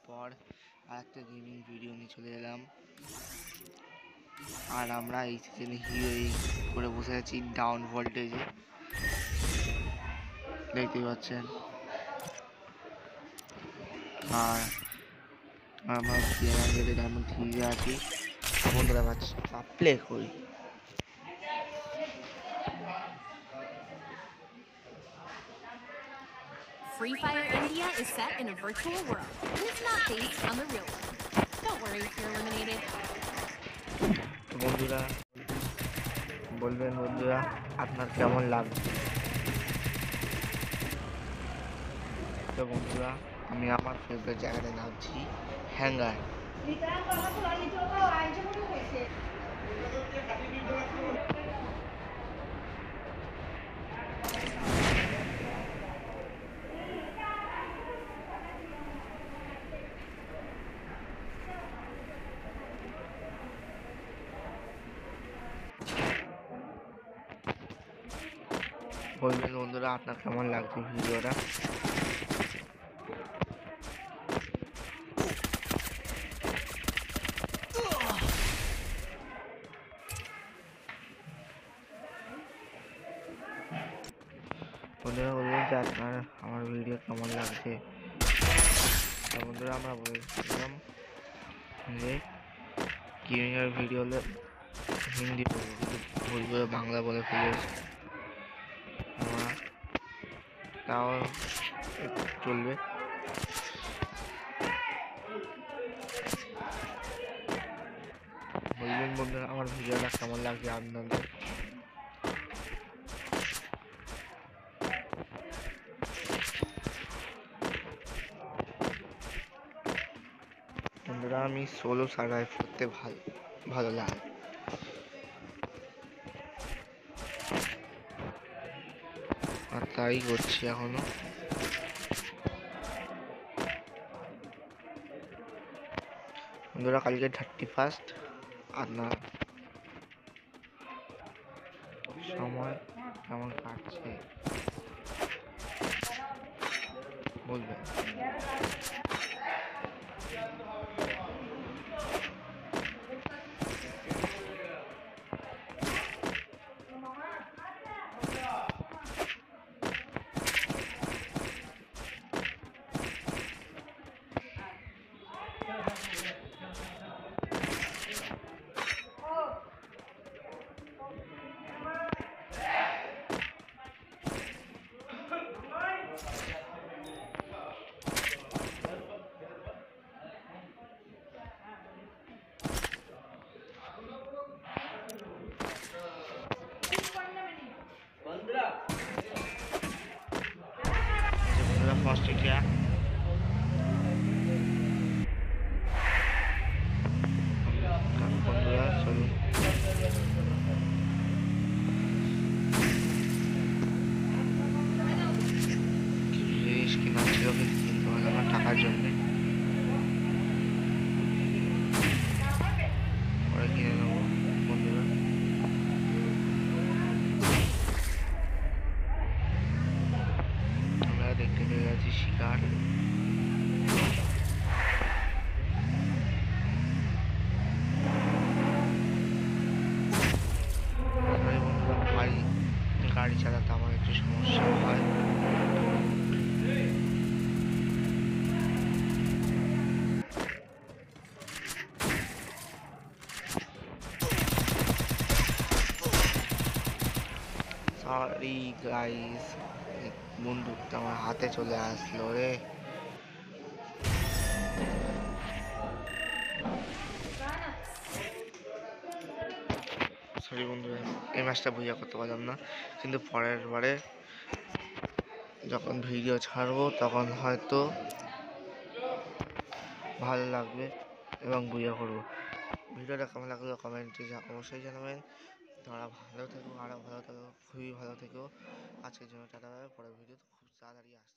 পর আরেকটা gaming video নিয়ে চলে এলাম। আর আমরা এই সিজনে হিরো করে বসে আছি ডাউন ভোল্টেজে, দেখতেই পাচ্ছেন। আর আমরা ডায়মন্ড 3 আছি বন্ধুরা, প্লে করি। Free Fire India is set in a virtual world and is not based on the real world. Don't worry if you're eliminated. বন্ধুরা বলবেন বন্ধুরা আপনার কেমন লাগছে। তো বন্ধুরা আমি আমার ফেভারিট জায়গাতে নামছি, হ্যাঙ্গার। বলবেন বন্ধুরা আপনার কেমন লাগছে ভিডিওটা। বন্ধুরা বলবেন যে আপনার আমার ভিডিও কেমন লাগছে। তো বন্ধুরা আমরা বলছিলাম যে গেমিংয়ের ভিডিও হলে হিন্দি বলবো, কিন্তু ভুল করে বাংলা বলে ফেলেছি আমরা, তাও চলবে। বলবেন বন্ধুরা আমার ভিডিওটা কেমন লাগছে আপনাদের। বন্ধুরা আমি সোলো সার্ভাইভ করতে ভালো লাগে। আর তাই করছি এখনো। বন্ধুরা কালকে 31 আপনার সময় কেমন কাটছে বলবেন। বন্ধুরা ফার্স্ট এটা বন্ধুরা চলুন। জিনিস কিনা ছিল কিন্তু কিনতে পারলাম না টাকার জন্যে, পরে কিনে নেবো বন্ধুরা। আমরা দেখতে পেয়ে গেছি শিকার। গাড়ি চালাতে আমার একটু সমস্যা হয়। সরি গাইস, বন্দুকটা আমার হাতে চলে আসলো রে। সরি বন্ধুরা, এই ম্যাচটা বুঝা করতে পারলাম না, কিন্তু পরের বারে যখন ভিডিও ছাড়বো তখন হয়তো ভালো লাগবে এবং বুঝা করবো। ভিডিওটা কেমন লাগলো কমেন্টে অবশ্যই জানাবেন। তোমরা ভালো থেকো, আরও ভালো থেকো, খুবই ভালো থেকো। আজকের জন্য টাটা, পরের ভিডিও খুব তাড়াতাড়ি আসছে।